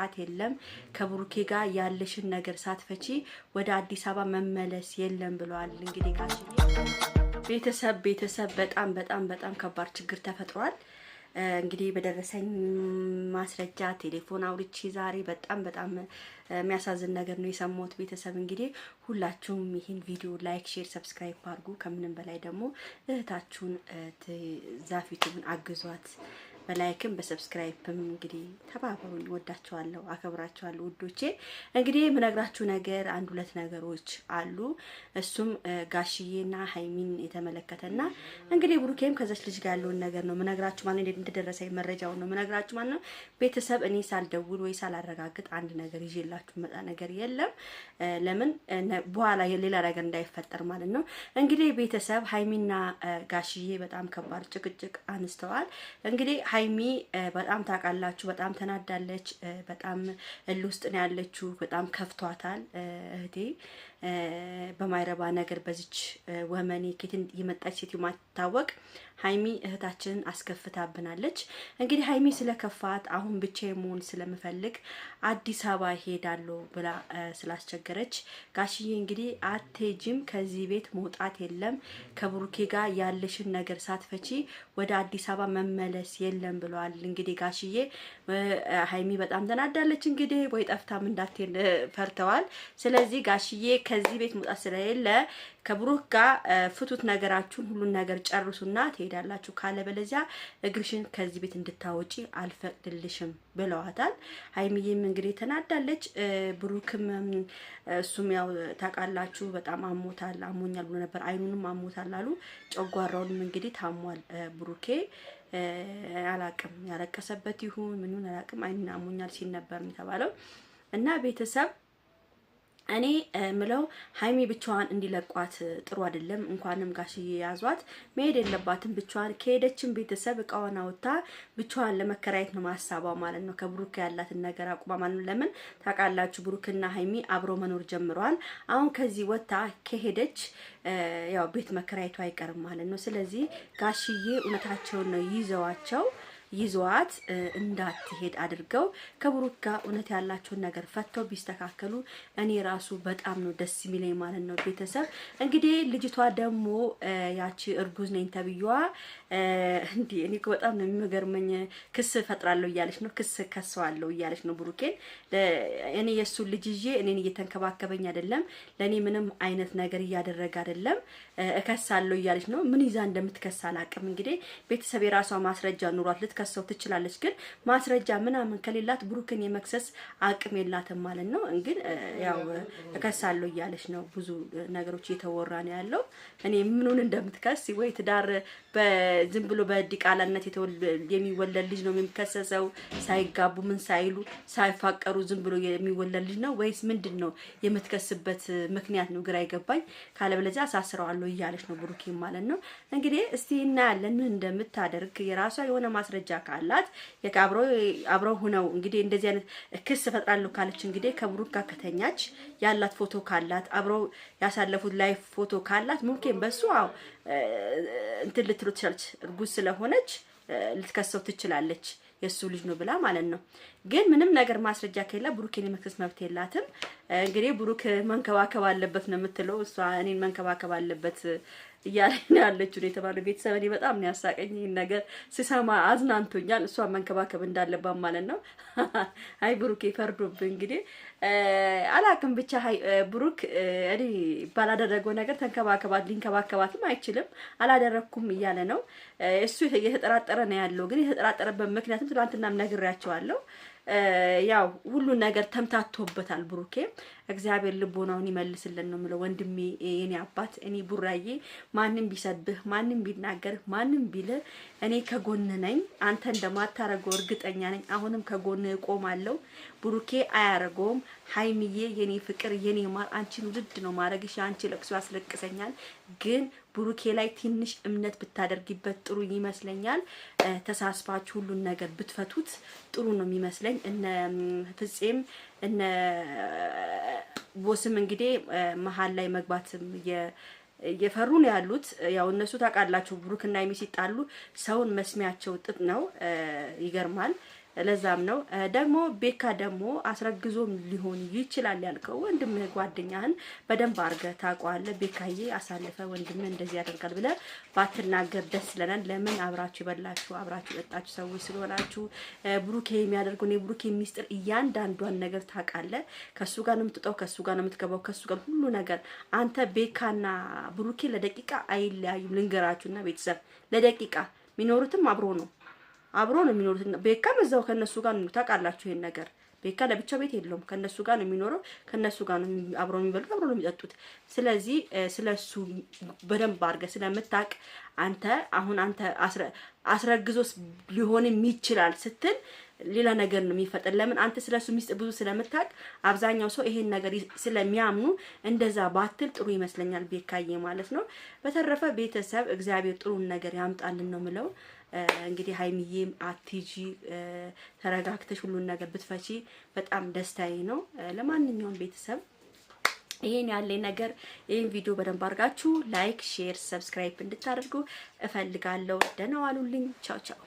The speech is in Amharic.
መውጣት የለም ከብሩኬ ጋር ያለሽን ነገር ሳትፈቺ ወደ አዲስ አበባ መመለስ የለም ብለዋል። እንግዲህ ቤተሰብ በጣም ከባድ ችግር ተፈጥሯል። እንግዲህ በደረሰኝ ማስረጃ ቴሌፎን አውርቼ ዛሬ በጣም የሚያሳዝን ነገር ነው የሰማሁት። ቤተሰብ እንግዲህ ሁላችሁም ይሄን ቪዲዮ ላይክ፣ ሼር፣ ሰብስክራይብ አድርጉ። ከምንም በላይ ደግሞ እህታችሁን ዛፊቱን አግዟት። በላይክም በሰብስክራይብም እንግዲህ ተባበሩኝ። ወዳችኋለሁ፣ አከብራችኋለሁ ውዶቼ። እንግዲህ የምነግራችሁ ነገር አንድ ሁለት ነገሮች አሉ። እሱም ጋሽዬና ሃይሚን የተመለከተና እንግዲህ ብሩኬም ከዛች ልጅ ጋር ያለውን ነገር ነው የምነግራችሁ ማለት ነው። እንደደረሰኝ መረጃው ነው የምነግራችሁ ማለት ነው። ቤተሰብ እኔ ሳልደውል ወይ ሳላረጋግጥ አንድ ነገር ይዤላችሁ መጣ ነገር የለም። ለምን በኋላ ሌላ ነገር እንዳይፈጠር ማለት ነው። እንግዲህ ቤተሰብ ሃይሚና ጋሽዬ በጣም ከባድ ጭቅጭቅ አንስተዋል። እንግዲህ ሃይሚ በጣም ታውቃላችሁ፣ በጣም ተናዳለች። በጣም ውስጥ ነው ያለችው። በጣም ከፍቷታል። እህቴ በማይረባ ነገር በዚች ወመኔ ከት የመጣች ሴት የማታወቅ ሃይሚ እህታችንን አስከፍታብናለች። እንግዲህ ሃይሚ ስለከፋት አሁን ብቻዬን መሆን ስለምፈልግ አዲስ አበባ ሄዳለሁ ብላ ስላስቸገረች ጋሽዬ እንግዲህ አትሄጂም፣ ከዚህ ቤት መውጣት የለም ከብሩኬ ጋር ያለሽን ነገር ሳትፈቺ ወደ አዲስ አበባ መመለስ የለም ብለዋል። እንግዲህ ጋሽዬ ሃይሚ በጣም ተናዳለች። እንግዲህ ወይ ጠፍታም እንዳትሄድ ፈርተዋል። ስለዚህ ጋሽዬ ከዚህ ቤት መውጣት ስለሌለ ከብሩክ ጋር ፍቱት ነገራችሁን፣ ሁሉን ነገር ጨርሱና ትሄዳላችሁ፣ ካለበለዚያ እግርሽን ከዚህ ቤት እንድታወጪ አልፈቅድልሽም ብለዋታል። ሃይሚዬም እንግዲህ ተናዳለች። ብሩክም እሱም ያው ታውቃላችሁ በጣም አሞኛል ብሎ ነበር። አይኑንም አሞታል አሉ። ጨጓራውንም እንግዲህ ታሟል ብሩኬ። አላቅም ያለቀሰበት ይሁን ምኑን አላቅም፣ አይኑን አሞኛል ሲል ነበር የተባለው። እና ቤተሰብ እኔ ምለው ሃይሚ ብቻዋን እንዲለቋት ጥሩ አይደለም። እንኳንም ጋሽዬ ያዟት፣ መሄድ የለባትም ብቻዋን። ከሄደችን ቤተሰብ እቃዋን አውጥታ ብቻዋን ለመከራየት ነው ማሳባው ማለት ነው። ከብሩክ ያላትን ነገር አቁማ ማለት ነው። ለምን ታውቃላችሁ ብሩክና ሃይሚ አብረው መኖር ጀምረዋል። አሁን ከዚህ ወጣ ከሄደች ያው ቤት መከራየቱ አይቀርም ማለት ነው። ስለዚህ ጋሽዬ እውነታቸውን ነው ይዘዋት እንዳትሄድ አድርገው ከብሩክ ጋር እውነት ያላቸውን ነገር ፈተው ቢስተካከሉ እኔ ራሱ በጣም ነው ደስ የሚለኝ ማለት ነው። ቤተሰብ እንግዲህ ልጅቷ ደግሞ ያቺ እርጉዝ ነኝ ተብዩዋ እንዴ እኔ በጣም ነው የሚገርመኝ። ክስ ፈጥራለሁ እያለች ነው፣ ክስ ከሰዋለሁ እያለች ነው ብሩኬን። እኔ የሱ ልጅ ይዤ እኔን እየተንከባከበኝ አይደለም፣ ለኔ ምንም አይነት ነገር እያደረገ አይደለም፣ እከሳለሁ እያለች ነው። ምን ይዛ እንደምትከሳ አላቅም። እንግዲህ ቤተሰብ የራሷ ማስረጃ ኑሯት ልትከሰው ትችላለች፣ ግን ማስረጃ ምናምን ከሌላት ብሩክን የመክሰስ አቅም የላትም ማለት ነው። እንግዲህ ያው እከሳለሁ እያለች ነው። ብዙ ነገሮች እየተወራ ነው ያለው። እኔ ምኑን እንደምትከስ ወይ ትዳር በዝም ብሎ በዲቃላነት የሚወለድ ልጅ ነው የሚከሰሰው፣ ሳይጋቡ ምን ሳይሉ ሳይፋቀሩ ዝም ብሎ የሚወለድ ልጅ ነው ወይስ ምንድነው የምትከስበት ምክንያት ነው ግራ ይገባኝ። ካለበለዚያ አሳስረዋለሁ እያለች ነው ብሩክ ማለት ነው። እንግዲህ እስቲ እናያለን ምን እንደምታደርግ። የራሷ የሆነ ማስረጃ ካላት አብረው ሆነው እንግዲህ እንደዚህ አይነት ክስ ፈጥራለሁ ካለች እንግዲህ ከብሩክ ጋር ከተኛች ያላት ፎቶ ካላት አብረው ያሳለፉት ላይፍ ፎቶ ካላት ሙምኪን በሱ እንትን ልትሉ ትችላለች። እርጉዝ ስለሆነች ልትከሰው ትችላለች የሱ ልጅ ነው ብላ ማለት ነው። ግን ምንም ነገር ማስረጃ ከሌላ ብሩክን የመክሰስ መብት የላትም። እንግዲህ ብሩክ መንከባከብ አለበት ነው የምትለው እሷ። እኔን መንከባከብ አለበት እያለኝ ነው ያለችው የተባለው። ቤተሰብ እኔ በጣም ነው ያሳቀኝ ይሄን ነገር ሲሰማ አዝናንቶኛል። እሷ መንከባከብ እንዳለባት ማለት ነው። አይ ብሩክ ይፈርዱብ እንግዲህ አላቅም ብቻ ብሩክ እኔ ባላደረገው ነገር ሊንከባከባትም አይችልም። አላደረኩም እያለ ነው እሱ። የተጠራጠረ ነው ያለው። ግን የተጠራጠረበት ምክንያቱም ትናንትናም ነግሬያቸዋለሁ። ያው ሁሉ ነገር ተምታቶበታል ብሩኬ። እግዚአብሔር ልቦናውን ይመልስልን ነው የምለው። ወንድሜ የኔ አባት፣ እኔ ቡራዬ፣ ማንንም ቢሰድብህ ማንንም ቢናገርህ ማንንም ቢልህ እኔ ከጎን ነኝ። አንተ እንደማታረገው እርግጠኛ ነኝ። አሁንም ከጎን እቆማለሁ። ብሩኬ አያረገውም። ሃይሚዬ የኔ ፍቅር የኔ ማር፣ አንቺን ውድድ ነው ማረግሽ። አንቺ ለቅሶ ያስለቅሰኛል። ግን ብሩኬ ላይ ትንሽ እምነት ብታደርጊበት ጥሩ ይመስለኛል። ተሳስባችሁ ሁሉን ነገር ብትፈቱት ጥሩ ነው የሚመስለኝ። እነ ፍጼም እነ ቦስም እንግዲህ መሀል ላይ መግባትም የፈሩ ነው ያሉት። ያው እነሱ ታውቃላችሁ ብሩክና ሃይሚ ሲጣሉ ሰውን መስሚያቸው ጥጥ ነው። ይገርማል። ለዛም ነው ደግሞ ቤካ ደግሞ አስረግዞም ሊሆን ይችላል ያልከው ወንድምህ ጓደኛህን በደንብ አድርገህ ታውቀዋለህ። ቤካዬ አሳልፈ ወንድምህ እንደዚህ ያደርጋል ብለህ ባትናገር ደስ ይለናል። ለምን አብራችሁ በላችሁ አብራችሁ የጠጣችሁ ሰዎች ስለሆናችሁ። ብሩኬ የሚያደርገው የብሩኬ ሚስጥር እያንዳንዷን ነገር ታውቃለህ። ከሱ ጋር ነው የምትጠጣው፣ ከሱ ጋር ነው የምትገባው፣ ከሱ ጋር ሁሉ ነገር። አንተ ቤካና ብሩኬ ለደቂቃ አይለያዩም። ልንገራችሁና ቤተሰብ ለደቂቃ የሚኖሩትም አብሮ ነው የሚኖሩት። ቤካም እዛው ከነሱ ጋር ነው ታውቃላችሁ። ይሄን ነገር ቤካ ለብቻ ቤት የለውም። ከነሱ ጋር ነው የሚኖረው፣ ከነሱ ጋር ነው አብሮ የሚበሉት፣ አብሮ ነው የሚጠጡት። ስለዚህ ስለሱ በደንብ አድርገህ ስለምታውቅ አንተ አስረግዞስ ሊሆንም ይችላል ስትል ሌላ ነገር ነው የሚፈጠር። ለምን አንተ ስለሱ ሚስጥር ብዙ ስለምታውቅ አብዛኛው ሰው ይሄን ነገር ስለሚያምኑ እንደዛ ባትል ጥሩ ይመስለኛል፣ ቤካዬ ማለት ነው። በተረፈ ቤተሰብ እግዚአብሔር ጥሩን ነገር ያምጣልን ነው ምለው። እንግዲህ ሀይሚዬም አትጂ ተረጋግተሽ ሁሉን ነገር ብትፈቺ በጣም ደስታዬ ነው። ለማንኛውም ቤተሰብ ይሄን ያለኝ ነገር ይሄን ቪዲዮ በደንብ አድርጋችሁ ላይክ፣ ሼር፣ ሰብስክራይብ እንድታደርጉ እፈልጋለሁ። ደህና ዋሉልኝ። ቻው ቻው።